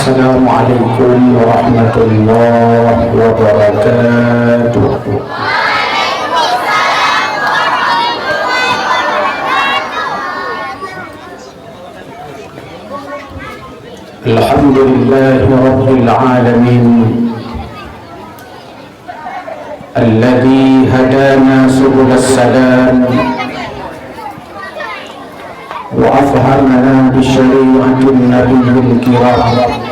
Assalamualaikum warahmatullahi wabarakatuh. Alhamdulillahi rabbil alamin, alladzi hadana subulas salam wa afhamana bi syari'atin nabiyil kiram.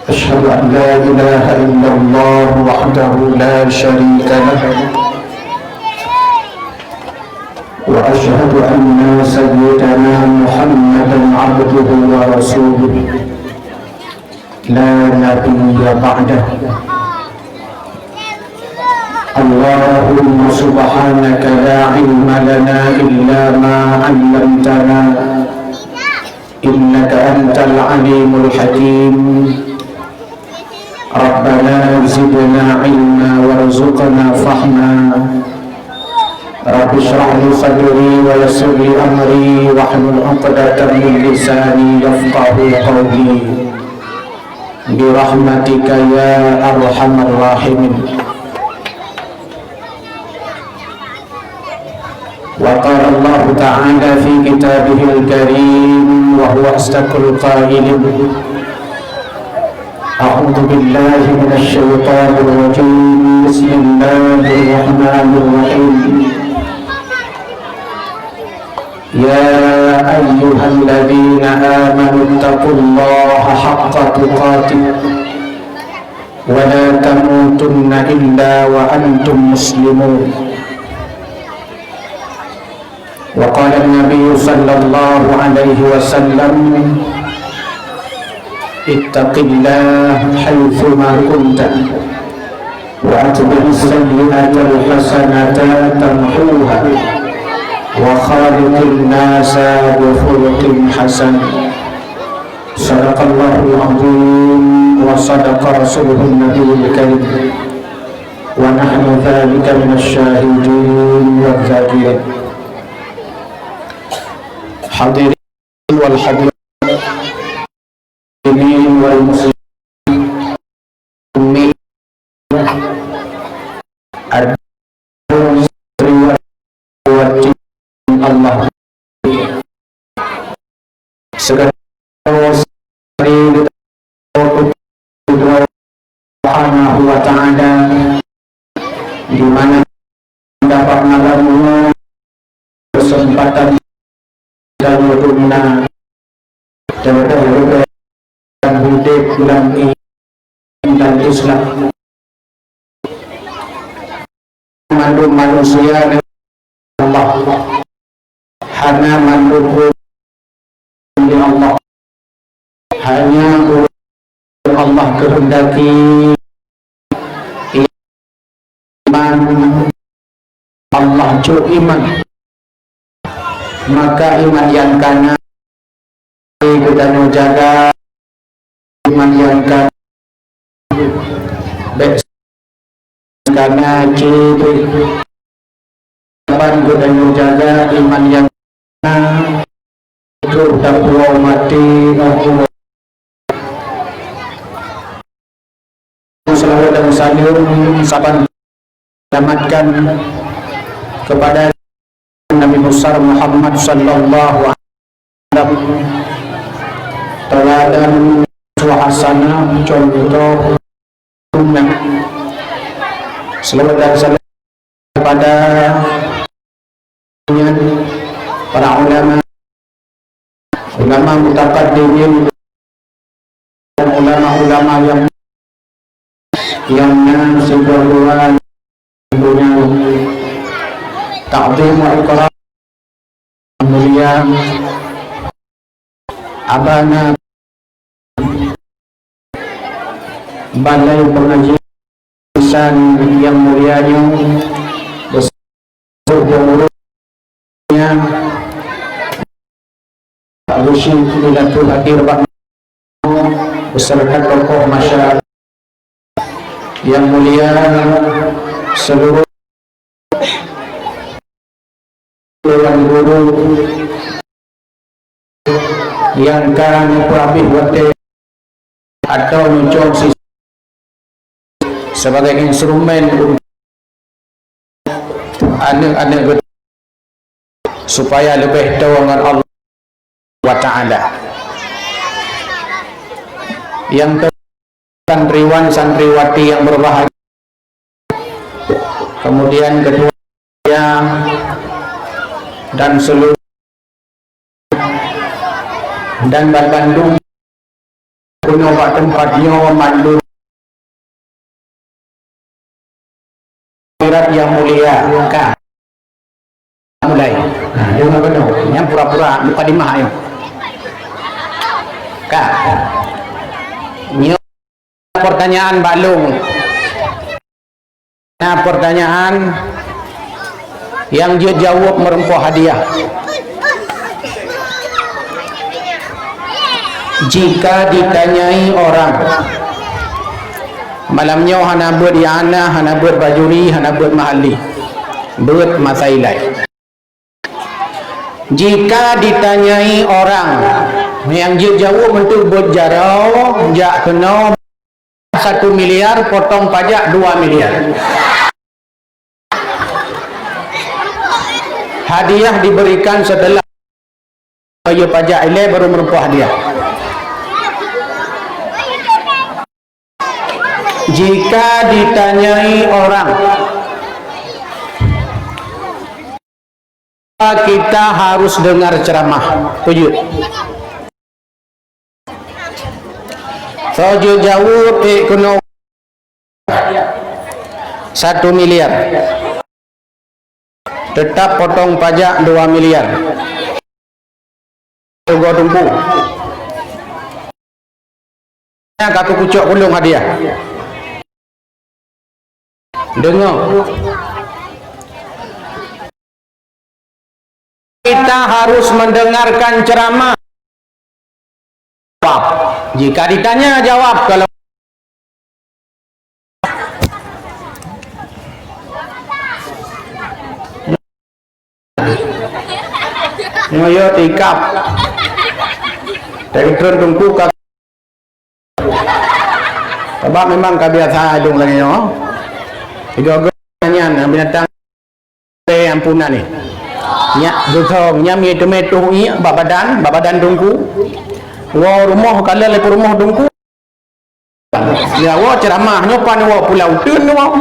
Asyhadu an la ilaha illallah wahdahu la syarika lahu wa asyhadu anna sayyidana Muhammadan abduhu wa rasuluh la nabiyya ba'dahu. Allahumma subhanaka la ilma lana illa ma 'allamtana innaka antal alimul hakim. Rabbana zidna ilma warzuqna fahma. Rabbi shrah li sadri wa yassir li amri wahlul 'uqdatam min lisani yafqahu qawli bi rahmatika ya arhamar rahimin. Wa qala Allah ta'ala fi kitabihil karim wa huwa asdaqul qailin. A'udzu billahi minasy syaithanir rajim. Bismillahirrahmanirrahim. Ya ayyuhalladzina amanu taqullaha haqqa tuqatih wa la tamutunna illa wa antum muslimun. Wa qala an-nabiy sallallahu alaihi wasallam, ittaqillaha haitsu ma kunta wa atbi'is sayyi'ata al-hasanata tamhuha wa khaliqin nasa bi khuluqin hasan. Sadaqallahul azim wa sadaqa rasuluhun nabiyul karim wa nahnu dzalika minasy syahidin wal dzakirin. Hadirin wal hadirat wal muslimin Allah segala subhanahu wa ta'ala di mana dapat mengalami kesempatan dan berguna dan hidup dalam iman dan Islam. Mandu manusia Allah hanya mendukung Allah, hanya Allah kehendaki iman Allah cu iman, maka iman yang kana kita jaga iman yang kana karena ciri kapan kita jaga iman yang kana itu takwa mati aku selalu dan salir saban selamatkan kepada Nabi besar Muhammad sallallahu alaihi wasallam, teladan suasana contoh sunnah. Selamat dan salam kepada para ulama mutaqaddimin dan ulama-ulama yang sebuah punya ta'zim wa ikram mulia abana balai pengajian yang mulianya bersedia Pak Lusi Bilatul Hadir beserta tokoh masyarakat yang mulia, seluruh dewan guru yang kan perabih wate atau nucong si sebagai instrumen untuk anak-anak supaya lebih tahu dengan Allah wa ta'ala. Yang santriwan santriwati yang berbahagia, kemudian kedua dan seluruh dan Bandung punya tempatnya memandu akhirat yang mulia kan mulai. Nah, jangan benar yang pura-pura buka di mah ayo kan nyo pertanyaan balung. Nah, pertanyaan yang dia jawab merempah hadiah. Jika ditanyai orang malamnya hana buat yana, hana buat bajuri, hana buat mahali, buat masailai. Jika ditanyai orang yang dia jawab untuk buat jarau, jak kena 1 miliar, potong pajak 2 miliar. Hadiah diberikan setelah bayar pajak ile baru merempah hadiah. Jika ditanyai orang kita harus dengar ceramah, tujuh. So jawab kuno 1 miliar. Tetap potong pajak 2 miliar. Gua tunggu. Katu kucuk kulung hadiah. Dengar. Kita harus mendengarkan ceramah. Jawab. Jika ditanya jawab, kalau ngoyo tikap telegram tungku kak sebab memang kebiasaan dong lagi no tiga nyanyian binatang ampunan ni nya dutong nya mi tomato i babadan tungku wo rumah kala le rumah tungku ya wo ceramah nyopan wo pulau tun wo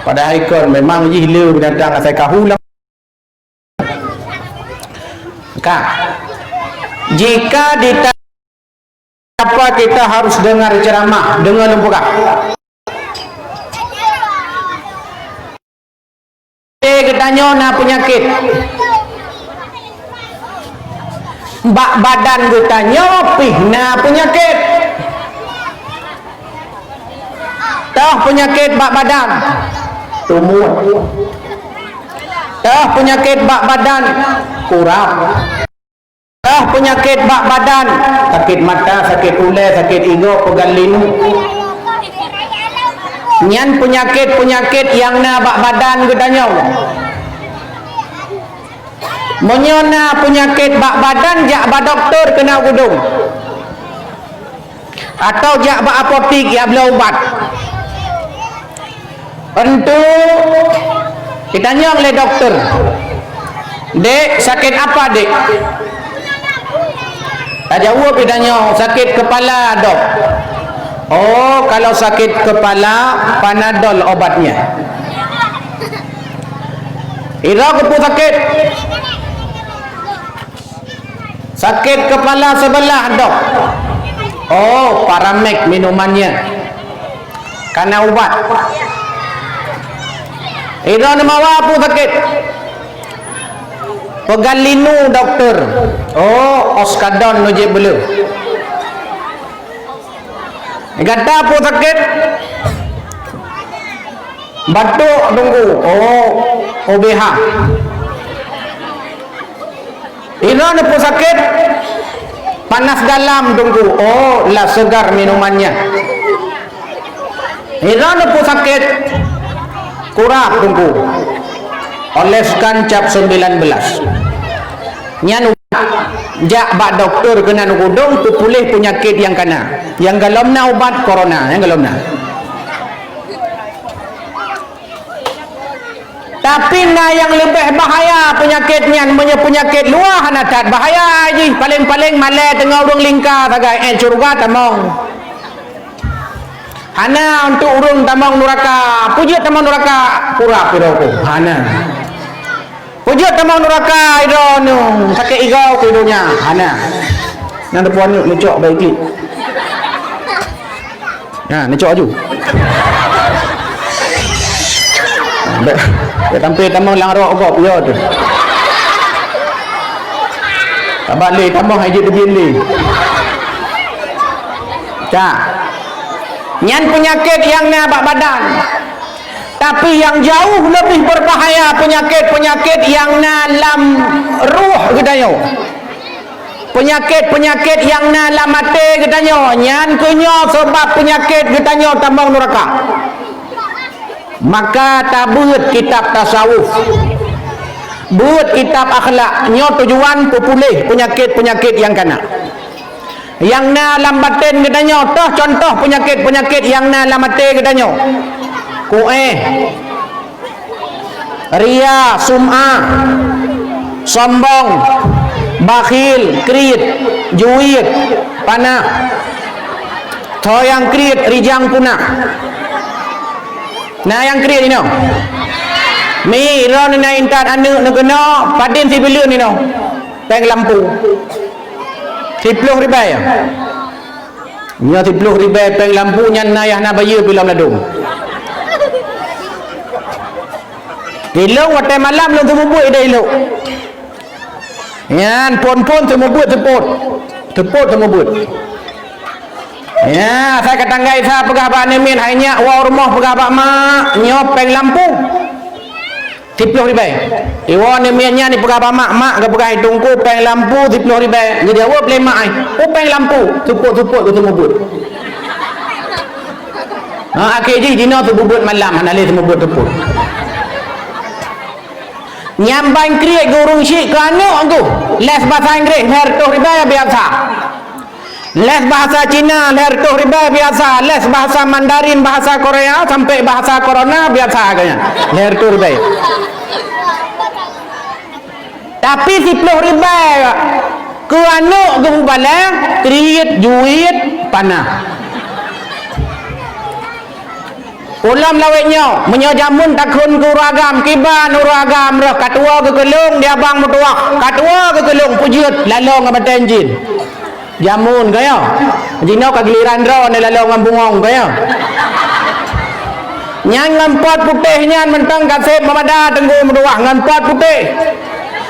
pada ikon memang hilau binatang asai kahulang. Jika ditanya apa kita harus dengar ceramah, dengar lembuka. Ketanya na penyakit. Bak badan ketanya pih na penyakit. Tah penyakit bak badan. Tumut. Tah penyakit bak badan kurang. Penyakit bak badan, sakit mata, sakit ulet, sakit hidung, pegal linu. Nyan penyakit yang na bak badan gedanya. Menyona penyakit bak badan jak ba doktor kena gudung. Atau jak ba apotik ya beli obat. Tentu ditanya oleh dokter. Dek, sakit apa dek? Tak jawab ditanya, sakit kepala dok. Oh, kalau sakit kepala, Panadol obatnya. Ira kepu sakit. Sakit kepala sebelah dok. Oh, Paramek minumannya. Karena obat. Ira nama apa sakit? Pegal linu doktor. Oh, Oskadon nujib belum. Kata apa sakit? Batuk tunggu. Oh, OBH. Ini apa sakit? Panas dalam tunggu. Oh, lah segar minumannya. Ini apa sakit? Kurap tunggu. Oleskan cap 19. Nyan jak bak doktor kena nukudung tu pulih penyakit yang kena, yang galomna ubat corona, yang galomna. Tapi yang lebih bahaya penyakitnya, penyakit luar hanatat bahaya je. Paling-paling malai tengah urung lingkar tagai curga tamong. Hana untuk urung tamong neraka, puji tamong neraka pura piroko. Hana. Puji tamong neraka ido nu sakit igau ke idonya. Hana. Nang depan ni cok baik klik. Nah, ni cok aju. Dia tampil tamang lang rok kau punya tu. Tak balik tamang haji terbili. Tak. Nyan penyakit yang nabak badan. Tapi yang jauh lebih berbahaya penyakit-penyakit yang dalam ruh katanya. Penyakit-penyakit yang dalam mati katanya. Nyan kenyo sebab penyakit katanya tambang neraka. Maka tabut kitab tasawuf, buat kitab akhlak, nyo tujuan pupulih penyakit-penyakit yang kena. Yang na dalam batin katanya, toh contoh penyakit-penyakit yang na dalam batin katanya. Ria, sum'ah, sombong, bakhil, krit, juit, panah. Toh yang krit, rijang punah. Nah yang kiri ni no. Mi ron na intat anu negeno padin si bilun ni no. Peng lampu. 10 ribai. Nya 10 ribai peng lampu nyan nayah na bayu pilam ladung. Ilong watai malam long temu buat ida ilok. Yan pon-pon temu buat tepot temu buat. Ya, saya katanggai saya pegah bak nemin hanya wa rumah pegah bak mak nyop peng lampu 10 ribai. Iwa neminnya ni pegah bak mak ke pegah hidungku peng lampu 10 ribai. Dia jawab le mak ai. Oh peng lampu, tupuk-tupuk tu mebut. Akhir je dino tu bubut malam hanale tu mebut tupuk. Nyambang kriek gurung syik ke anu tu. Les bahasa Inggeris her 2 ribai biasa. Les bahasa Cina, les 2 ribai biasa. Les bahasa Mandarin, bahasa Korea sampai bahasa Corona biasa agaknya. Les 2 ribai. Tapi 10 ribai ke anu ke balai, kriit, juit, panah. Ulam lawetnya menyajamun takun ke uragam, kiban uragam roh katua ke kelung dia bang mutuah. Katua ke kelung pujut lalong ke batenjin. Jamun kaya jino kagiliran ro ne lalong ngam bungong kaya nyan ngampot putih nyan mentang kasep mamada tenggu meduah ngampot putih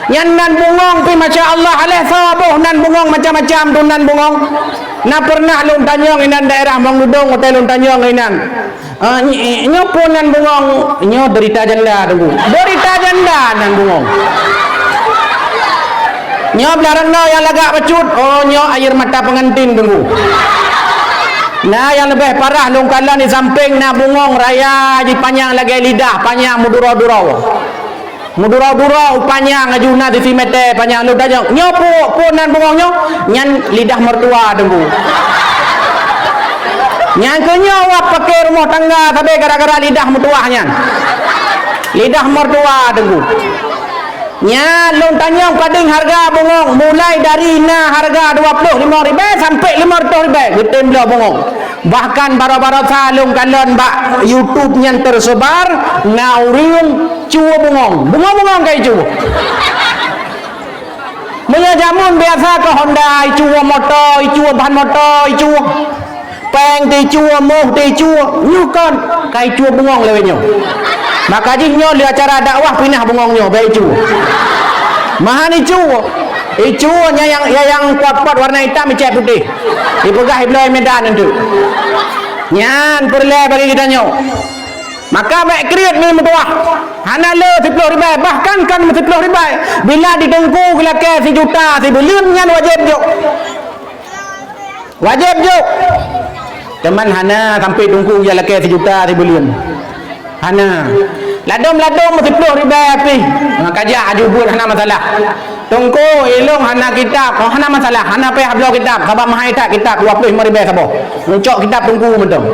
nyan nan bungong pi masya Allah aleh sawabuh nan bungong macam-macam tu nan bungong na pernah lung tanyong inan daerah Mangudong hotel lung tanyong inan nyo pun nan bungong nyo derita janda tenggu derita janda nan bungong nyo belarang no yang lagak pecut oh nyo air mata pengantin tunggu. Nah yang lebih parah lungkalan di samping na bungong raya di panjang lagi lidah panjang mudura-dura panjang ajuna di simete panjang lu dajang nyo pun nan bungong nyo nyan lidah mertua tunggu. Nyan kenyo wap pakai rumah tangga tapi gara-gara lidah mertuanya lidah mertua tunggu. Nya long tanyong kading harga bungong mulai dari na harga 25 ribai sampai 50 ribai getem belah bungong. Bahkan baru-baru salung kalon bak YouTube yang tersebar ngauriung cuo bungong kai cuo. Punya jamun biasa ke Honda cuo motor, cuo bahan motor, cuo peng ti cuo moh ti cuo nyukon kai cuo bungong lewenyo. Maka jinyo di acara dakwah pindah bungongnya baik cu. Mahani cu. Icunya yang pot-pot warna hitam cat putih. Dipegah Ibnu Medan itu. Nyan perle bagi kita nyo. Maka baik kriat ni mutuah. Hana le 10 ribai bahkan kan 10 ribai. Bila ditengku kila ke 1 juta 1 bilion nyan wajib juk. Wajib juk. Teman hana sampai tunggu ya laki 1 juta 1 bilion. Hana ladom 10 ribai api. Maka jah aju buat hana masalah. tungku ilung hana kitab oh hana masalah hana pe hablo kitab khabar mahai tak kitab 25,000 sabo muncok kitab tungku mentong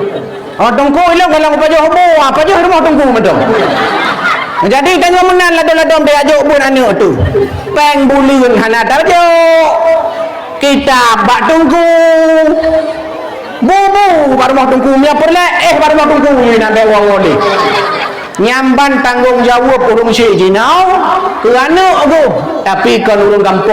oh tungku ilung kalau apa je hubu apa je rumah tungku mentong jadi tengok menan ladom-ladom dia ajuk bun anak tu peng bulun hana tajuk kitab bak tungku bubu baru mau tungku mia perle baru mau tungku ni nak wang oli nyamban tanggung jawab urung si jinau kerana aku tapi kalau urung kampung